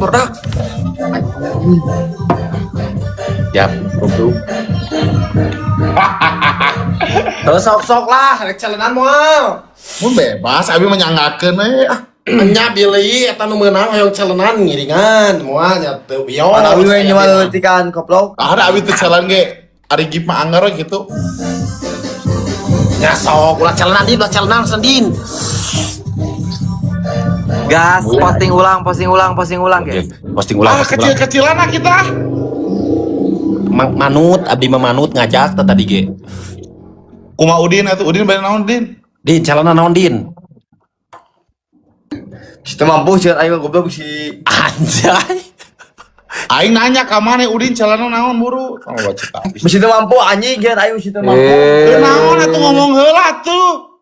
produk. Yap, bro. Terus sok-sok lah, rek calenan moal. Mun bebas, abi menyanggakeun we. Nya bilih eta nu meunang hoyong calenan ngiringan moal nya teu bios. Mana abi we nyoba leutikan koplok. Ada abi teu jalan ge. Ari gip mah anggar we gitu. Ya sok ulah calenan din, ulah calenan sendin. Gas, posting ulang guys. Posting ulang. Kecil-kecilan lah kita. Manut, abdi mah manut ngajak teh tadi ge. Kumaha Udin atuh? Udin bade naon Din? Din, calenan naon din? Si teu mampu sieun aing goblok si Anjay. Aing nanya ka maneh Udin calana naon buru? Oh baca tapi. si teu mampu anjing geun aing si teu mampu. Teu naon atuh ngomong heula tuh.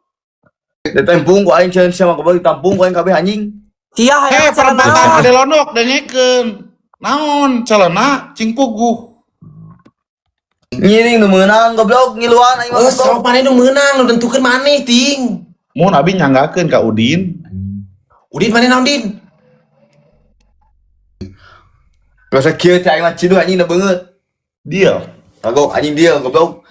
Ditampung ku aing cieun sama goblok ditampung ku aing kabeh anjing. Cia hayang Perempatan ade londok dengekeun. Naon calana cing puguh. Ngiring nu meunang goblok ngiluan aing mah. Sok maneh nu meunang nu nentukeun maneh ting. Mun abi nyanggakeun ka Udin. Udin maneh naon din? Rasa kieu teh aing mah cidu anjing na beungeut. Dia. Kagok anjing dia goblok.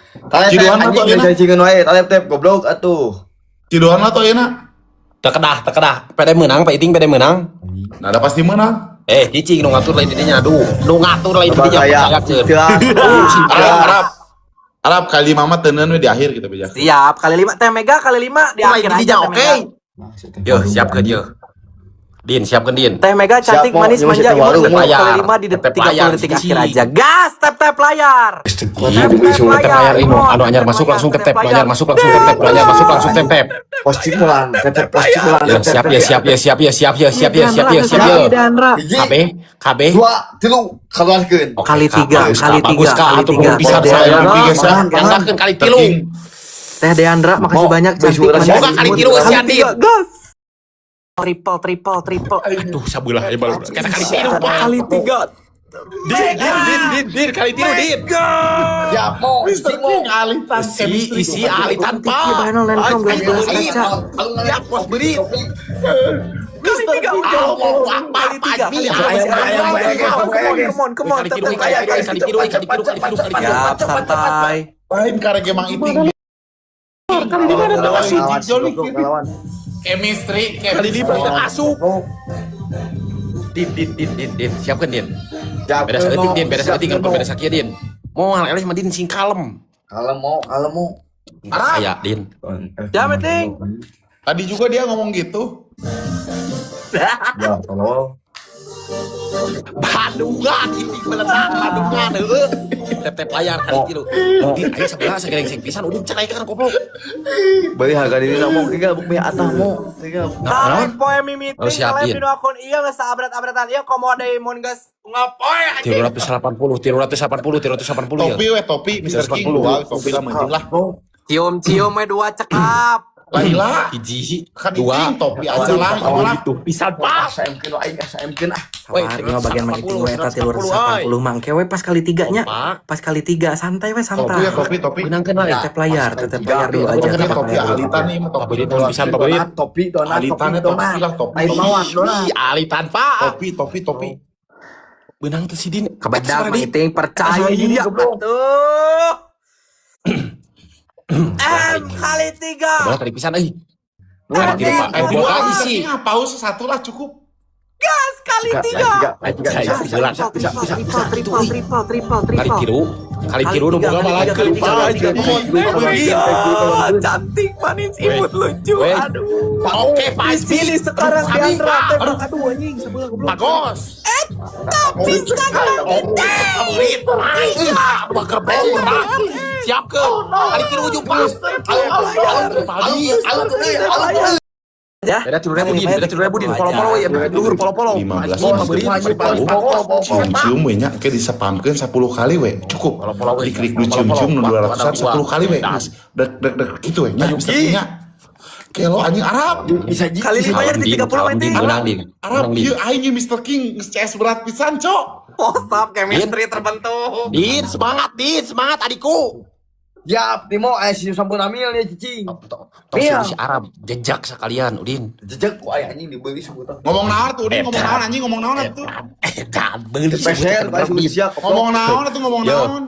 Ciduan mah tuh anjing enak. cacingkeun wae, talep-tep goblok atuh. Ciduan lah tuh enak. Teu kedah. Pede meunang, Pak Iting pede meunang. Nah, ada pasti menang. Cicing nu ngatur lain didinya. Aduh, nu ngatur lain didinya. Arab kali mama teuneun we di akhir kita beja. Siap, kali 5 teh mega kali 5 di akhir aja. Oke. Yo, siapkeun yo. Din, siapkeun Din. Teh mega cantik Siap, manis mau manja siap, imut baru. kali 5 di detik 30 detik akhir aja. Gas, tap layar. Tep layar ini anu anyar masuk langsung tep. Anyar masuk langsung tep. Anyar masuk langsung tep. Posting ulang, tetep posting ulang. Ya, siap. KB. 2, 3 keluarkeun. Kali 3. Bagus kali 3. Bisa saya anggakeun kali 3. Teh Deandra makasih banyak cantik manis. Moga kali 3 geus sian Din. Gas. Triple. Aduh, sabelah ya baru. Kita kali 3. Kali 3. Din kali 3 Din. Ya mau alitan Isi alitan Pak. Bahan lancong guys baca. Ya pos beri. Kali 3 udah. Kali 3. Come on. Siap, santai. lain karek emang iting. Kali 5 Lawan. Chemistry Kali 5 masuk. Din, siapkan Din. Beda sakit Din, beda sakit Din. Mau eleh mah Din sing kalem. Kalau mau. Aya Din. Ya penting. Tadi juga dia ngomong gitu. Ya, tolong. Badungan ini meledak badungan heueuh. Tep layar kali 3. Din aya sabelah sagereng sing pisan udin cerai kan goblok. Beuh harga diri ngomong tiga buk meh atah mo. Tiga. Tarik poe mimiting Oh, siap, Din. kalian video akun iya geus saabrat-abratan ieu komo ada mun geus ngapoe anjing. 380 ya. Topi Mr. King dua topi lah mending lah. Cium we 2 cekap. Laila Hiji, kan dua. iting topi aja lah malah. Itu pisan Pak. SMkeun aing SMkeun ah. Weh, Sabar, ini mah bagian magiting we eta 380 mangke we pas kali 3-nya. Pas kali 3 santai we santai. Topi. Menangkeun lah. Tetep layar dulu aja. Topi tetep topi layar dulu. alitan nih topi Favorit mun pisan favorit. Topi donat. Alitan topi lah topi. Aing mawar donat. Alitan Pak. Topi. Benang tuh si Din. Kebedak magiting percaya Iya, atuh. Kali 3. Bola tadi pisan euy. Dua kali sih. Paus satu lah cukup. Gas kali 3. Kali tiru nu boga malah kali Cantik manis imut lucu. Aduh. Oke, Pilih sekarang Diandra. Aduh anjing sebelah goblok. Bagos. Siapkan kali tiru ujung pas. Ya. Beda 3.000 Din, polo-polo ya, luhur polo-polo. 15 beri. cium we nya ke disepamkeun 10 kali we cukup. Polo-polo we. Klik cium nu 200-an 10 kali we. Dek gitu we nya mestinya. Kelo anjing Arab. Bisa Kali 5 nya di 30 Din menang Din. Arab ieu aing Mr. King CS berat pisan cok. Stop chemistry terbentuk. Din, semangat adikku. Siap, Timo, si sampun amil nih cicing. Tong Iya. si Arab jejak sekalian Udin. Jejak ku aya anjing dibeli sebutna. Ngomong naon tuh, Udin ngomong naon anjing ngomong naon tuh. Beli Spesial ku aya siap. Ngomong naon tuh ngomong Yo. naon.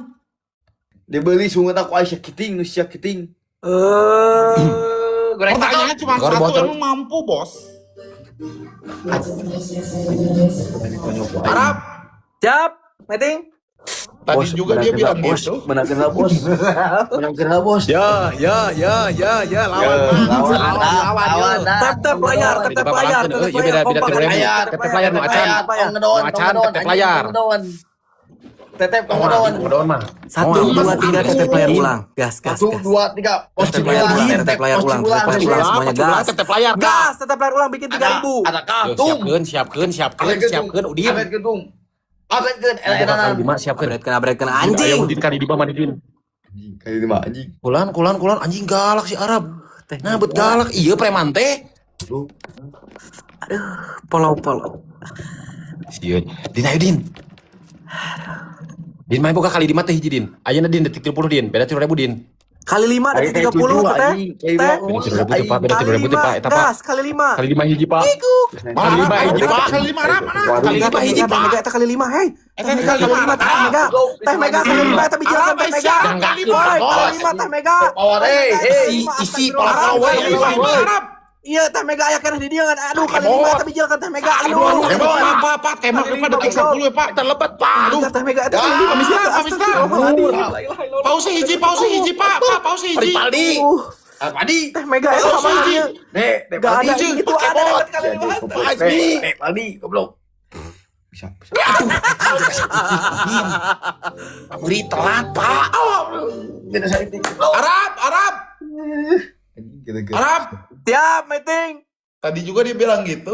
Dibeli sungut aku Aisyah kiting, nu sia kiting. Goreng Pertanyaannya cuma Goreng satu, botol. emang mampu bos. Arab, Siap, meeting. tadi juga dia bilang gitu. Menangkeun bos. Menangkeun bos. Ya, lawan. Tap layar, tap layar. Ya beda Layar, tetep layar nu acan. ngedon, Macan, tetep layar. Tetep ngedon. Ngedon mah. 1, 2, 3 tetep layar ulang. Gas. 1 2 3 pos Tetep layar ulang, tetep layar ulang, tetep ulang semuanya gas. Tetep layar. Gas, tetep layar ulang bikin 3.000. Ada kartung. Siapkeun Udin. Abet gedung. Abet geun enak-enak. Lima siapkeun. Abret kena anjing. Udin kali di bawah Udin. Kayak di mana anjing. Kulan anjing galak si Arab. Nah, bet galak. Iya preman teh. Polau. Sieun. Din ayo Din. Din main boga kali di mata hiji Din. Ayeuna Din detik 30 Din. Beda 30.000 Din. Kali 5 detik 30 teh. Beda 30.000 Pak, beda 30.000 Pak eta Pak. Gas kali 5. Kali 5 hiji Pak. Kali 5 hiji Pak. Kali 5 Arab mana? Kali 5 hiji Pak. Mega eta kali 5, hei. Kali Kali 5 teh Mega. Teh Mega kali 5 eta bijilan teh Mega. Enggak, Kali 5 teh Mega. Power Isi pola Arab, kali 5 Arab. Iya teh Mega aya keneh di dieu kan. Aduh kali 5 eta bijilan kan teh Mega. Aduh. Pak, tembak depan detik 10 ya Pak. Kita lebat Pak. Aduh teh Mega eta kali 5 Bisa, bisa. Pause hiji Pak, pause hiji. Pripaldi. Padi. Teh Mega eta Pause hiji. Nek, Gak ada itu ada dapat kali 5. Nek, Padi, goblok. Bisa. Beri telat Pak. Tidak saya itu. Arab. Anjing gitu. Arab. Siap meeting. Tadi juga dia bilang gitu.